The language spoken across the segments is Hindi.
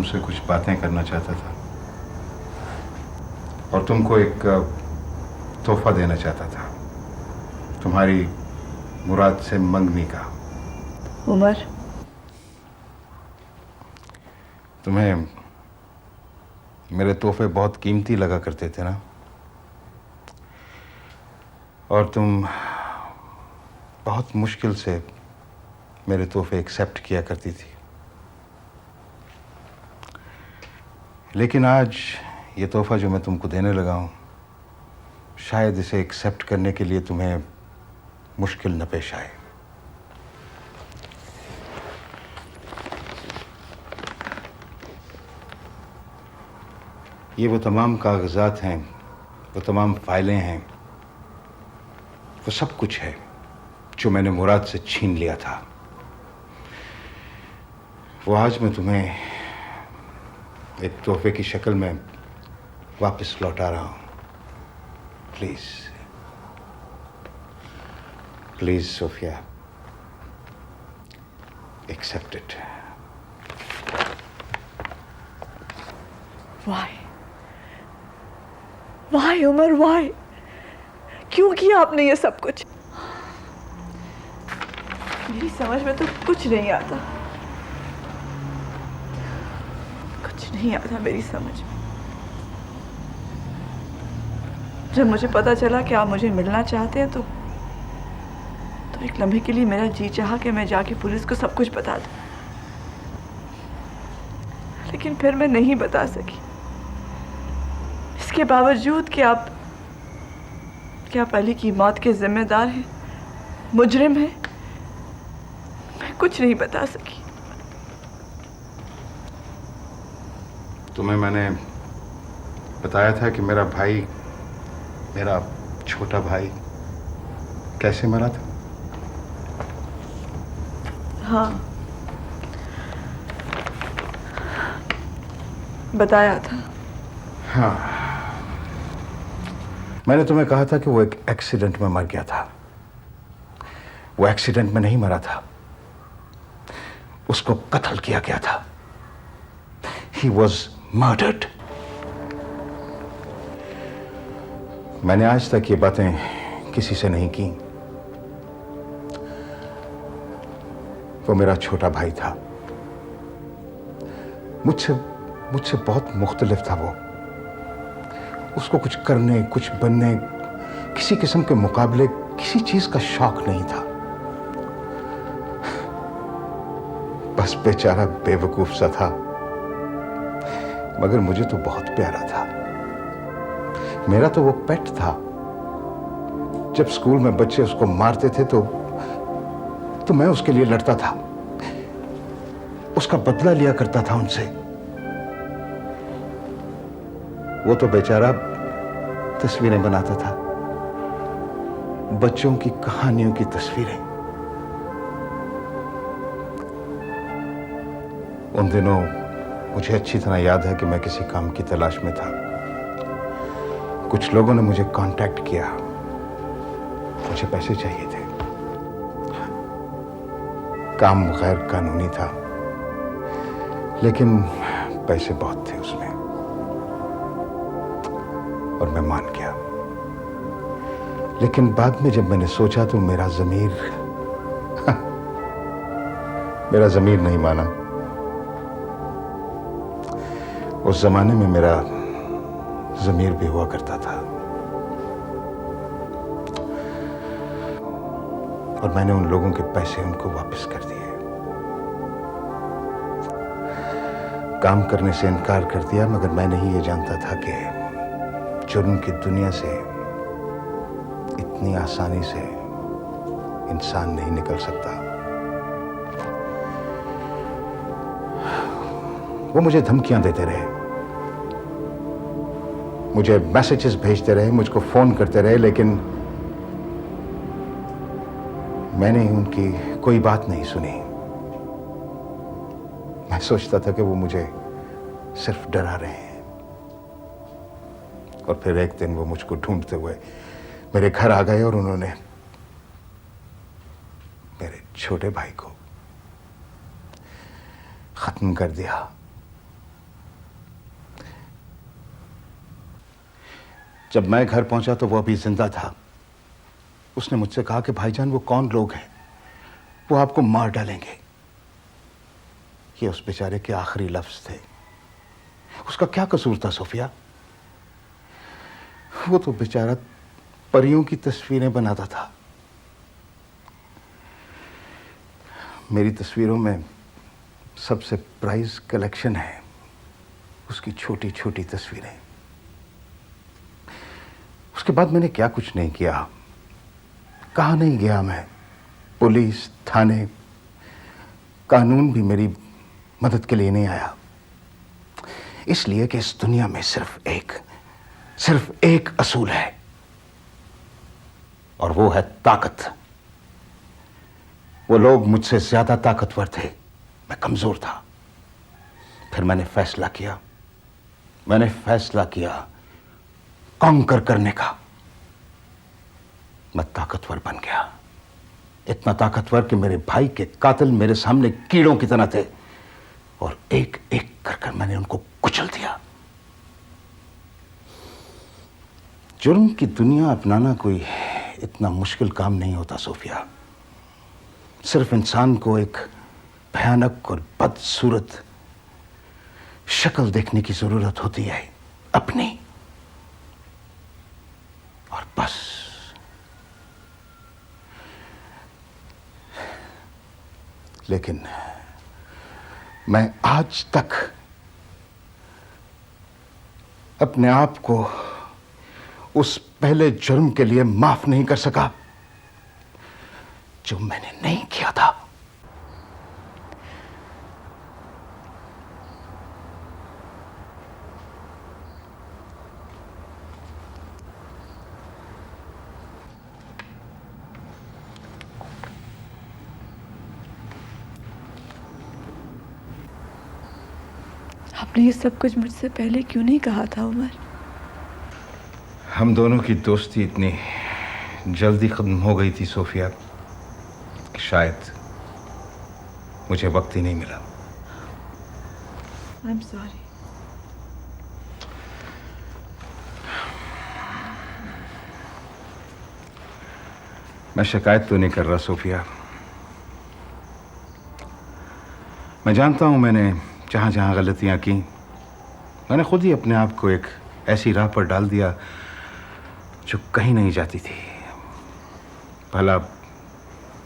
तुमसे कुछ बातें करना चाहता था और तुमको एक तोहफा देना चाहता था, तुम्हारी मुराद से मंगनी का। उमर, तुम्हें मेरे तोहफे बहुत कीमती लगा करते थे ना, और तुम बहुत मुश्किल से मेरे तोहफे एक्सेप्ट किया करती थी। लेकिन आज ये तोहफा जो मैं तुमको देने लगा हूं, शायद इसे एक्सेप्ट करने के लिए तुम्हें मुश्किल न पेश आए। ये वो तमाम कागजात हैं, वो तमाम फाइलें हैं, वो सब कुछ है जो मैंने मुराद से छीन लिया था। वो आज मैं तुम्हें एक तोहफे की शक्ल में वापस लौटा रहा हूं। Please please Sophia, accept it. Why Umar, why? क्यों किया आपने ये सब कुछ? मेरी समझ में तो कुछ नहीं आता, कुछ नहीं आता मेरी समझ में। जब मुझे पता चला कि आप मुझे मिलना चाहते हैं तो एक लम्हे के लिए मेरा जी चाहा कि मैं जाके पुलिस को सब कुछ बता दूं, लेकिन फिर मैं नहीं बता सकी। इसके बावजूद कि आप अली की मौत के जिम्मेदार हैं, मुजरिम हैं, मैं कुछ नहीं बता सकी। तुम्हें मैंने बताया था कि मेरा भाई, मेरा छोटा भाई कैसे मरा था। हाँ, बताया था। हाँ, मैंने तुम्हें कहा था कि वो एक एक्सीडेंट में मर गया था। वो एक्सीडेंट में नहीं मरा था, उसको कत्ल किया गया था। He was murdered. मैंने आज तक ये बातें किसी से नहीं की। वो मेरा छोटा भाई था, मुझसे बहुत मुख्तलिफ था वो। उसको कुछ करने, कुछ बनने, किसी किस्म के मुकाबले किसी चीज का शौक नहीं था। बस बेचारा बेवकूफ सा था, मगर मुझे तो बहुत प्यारा था। मेरा तो वो पेट था। जब स्कूल में बच्चे उसको मारते थे तो मैं उसके लिए लड़ता था, उसका बदला लिया करता था उनसे। वो तो बेचारा तस्वीरें बनाता था, बच्चों की कहानियों की तस्वीरें। उन दिनों मुझे अच्छी तरह याद है कि मैं किसी काम की तलाश में था। कुछ लोगों ने मुझे कांटेक्ट किया, मुझे पैसे चाहिए थे। काम गैर कानूनी था, लेकिन पैसे बहुत थे उसमें, और मैं मान गया। लेकिन बाद में जब मैंने सोचा तो मेरा ज़मीर नहीं माना। उस जमाने में मेरा ज़मीर भी हुआ करता था, और मैंने उन लोगों के पैसे उनको वापस कर दिए। काम करने से इनकार कर दिया, मगर मैं नहीं ये जानता था कि जुर्म की दुनिया से इतनी आसानी से इंसान नहीं निकल सकता। वो मुझे धमकियां देते रहे, मुझे मैसेजेस भेजते रहे, मुझको फोन करते रहे, लेकिन मैंने उनकी कोई बात नहीं सुनी। मैं सोचता था कि वो मुझे सिर्फ डरा रहे हैं। और फिर एक दिन वो मुझको ढूंढते हुए मेरे घर आ गए, और उन्होंने मेरे छोटे भाई को खत्म कर दिया। जब मैं घर पहुंचा तो वो अभी जिंदा था। उसने मुझसे कहा कि भाईजान वो कौन लोग हैं, वो आपको मार डालेंगे। ये उस बेचारे के आखिरी लफ्ज थे। उसका क्या कसूर था सोफिया? वो तो बेचारा परियों की तस्वीरें बनाता था। मेरी तस्वीरों में सबसे प्राइज कलेक्शन है उसकी छोटी छोटी तस्वीरें। उसके बाद मैंने क्या कुछ नहीं किया, कहाँ नहीं गया मैं। पुलिस, थाने, कानून भी मेरी मदद के लिए नहीं आया। इसलिए कि इस दुनिया में सिर्फ एक असूल है, और वो है ताकत। वो लोग मुझसे ज्यादा ताकतवर थे, मैं कमजोर था। फिर मैंने फैसला किया कॉन्कर करने का। मैं ताकतवर बन गया, इतना ताकतवर कि मेरे भाई के कातिल मेरे सामने कीड़ों की तरह थे, और एक एक कर मैंने उनको कुचल दिया। जुर्म की दुनिया अपनाना कोई इतना मुश्किल काम नहीं होता सोफिया। सिर्फ इंसान को एक भयानक और बदसूरत शक्ल देखने की जरूरत होती है अपनी, और बस। लेकिन मैं आज तक अपने आप को उस पहले जुर्म के लिए माफ नहीं कर सका जो मैंने नहीं किया था। आपने ये सब कुछ मुझसे पहले क्यों नहीं कहा था उमर? हम दोनों की दोस्ती इतनी जल्दी खत्म हो गई थी सोफिया कि शायद मुझे वक्त ही नहीं मिला। I am sorry. मैं शिकायत तो नहीं कर रहा सोफिया। मैं जानता हूं मैंने जहां जहां गलतियां की, मैंने खुद ही अपने आप को एक ऐसी राह पर डाल दिया जो कहीं नहीं जाती थी। भला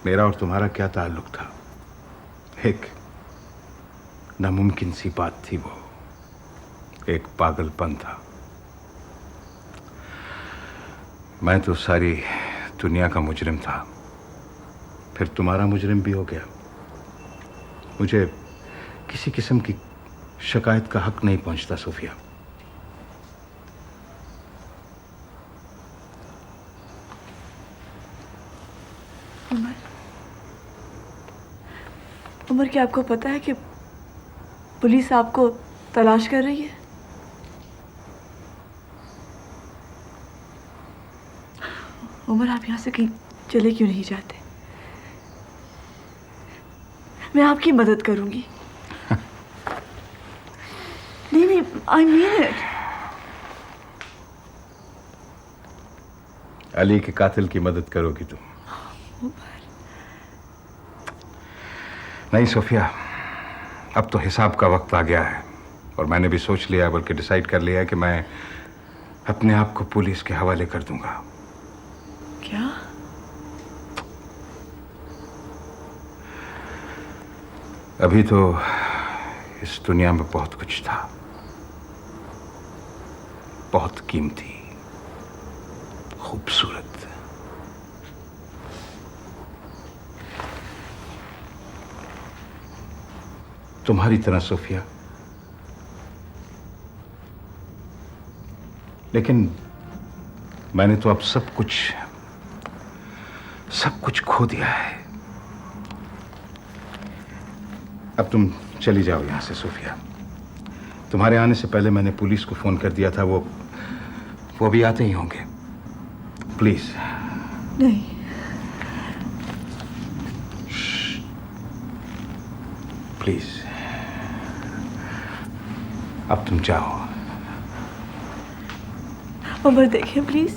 मेरा और तुम्हारा क्या ताल्लुक था? एक नामुमकिन सी बात थी वो, एक पागलपन था। मैं तो सारी दुनिया का मुजरिम था, फिर तुम्हारा मुजरिम भी हो गया। मुझे किसी किस्म की शिकायत का हक नहीं पहुंचता सोफिया। उमर, क्या आपको पता है कि पुलिस आपको तलाश कर रही है? उमर, आप यहाँ से कहीं चले क्यों नहीं जाते? मैं आपकी मदद करूंगी। नहीं, आई मीन इट। अली के कातिल की मदद करोगी तुम? नहीं सोफिया, अब तो हिसाब का वक्त आ गया है, और मैंने भी सोच लिया, बल्कि डिसाइड कर लिया है कि मैं अपने आप को पुलिस के हवाले कर दूंगा। क्या? अभी तो इस दुनिया में बहुत कुछ था, बहुत कीमती, खूबसूरत। तुम्हारी तरह सोफिया। लेकिन मैंने तो अब सब कुछ खो दिया है। अब तुम चली जाओ यहां से सोफिया। तुम्हारे आने से पहले मैंने पुलिस को फोन कर दिया था, वो भी आते ही होंगे। प्लीज। नहीं। प्लीज, अब तुम जाओ। उमर देखिए प्लीज।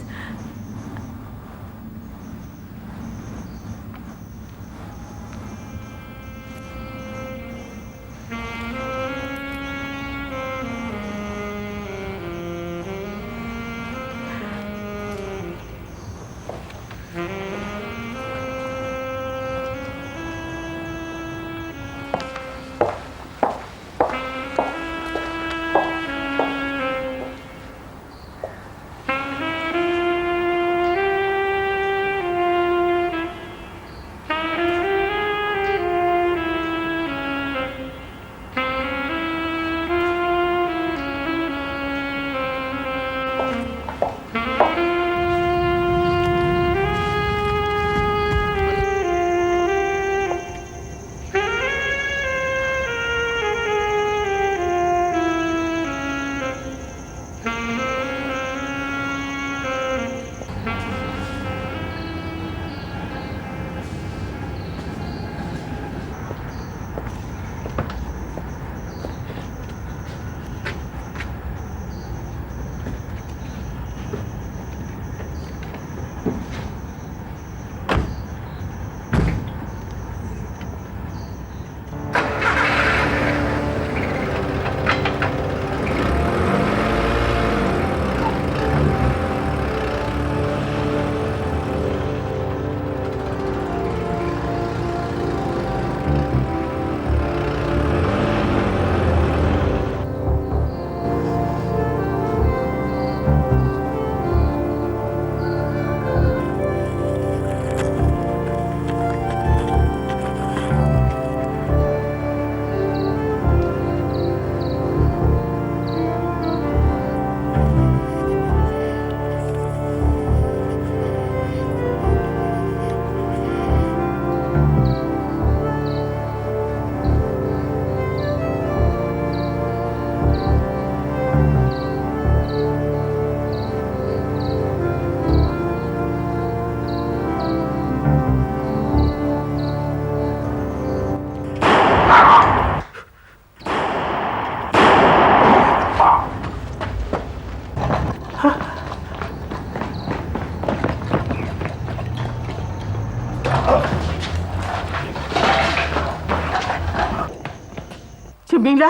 जमीला,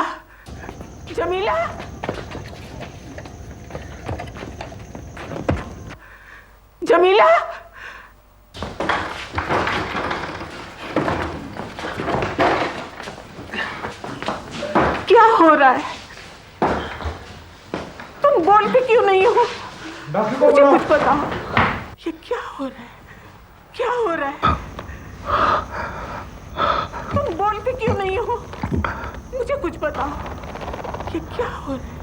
जमीला, जमीला, क्या हो रहा है? तुम बोलते क्यों नहीं हो? मुझे कुछ बताओ, ये क्या हो रहा है? क्या हो रहा है? तुम बोलते क्यों नहीं हो? मुझे कुछ बताओ, ये क्या हो रहा है?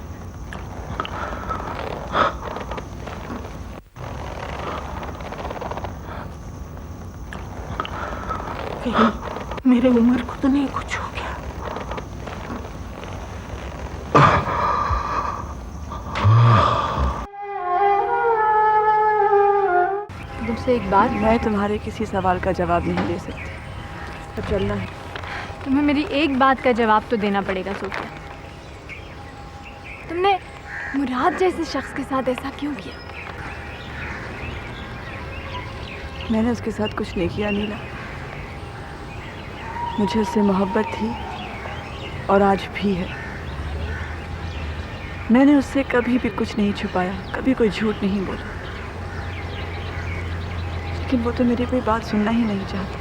कहीं मेरे उम्र को तो नहीं कुछ हो गया? तुमसे एक बात, मैं तुम्हारे किसी सवाल का जवाब नहीं दे सकती। अब चलना है। तुम्हें मेरी एक बात का जवाब तो देना पड़ेगा सोफिया। तुमने मुराद जैसे शख्स के साथ ऐसा क्यों किया? मैंने उसके साथ कुछ नहीं किया नीला। मुझे उससे मोहब्बत थी और आज भी है। मैंने उससे कभी भी कुछ नहीं छुपाया, कभी कोई झूठ नहीं बोला, लेकिन वो तो मेरी कोई बात सुनना ही नहीं चाहता।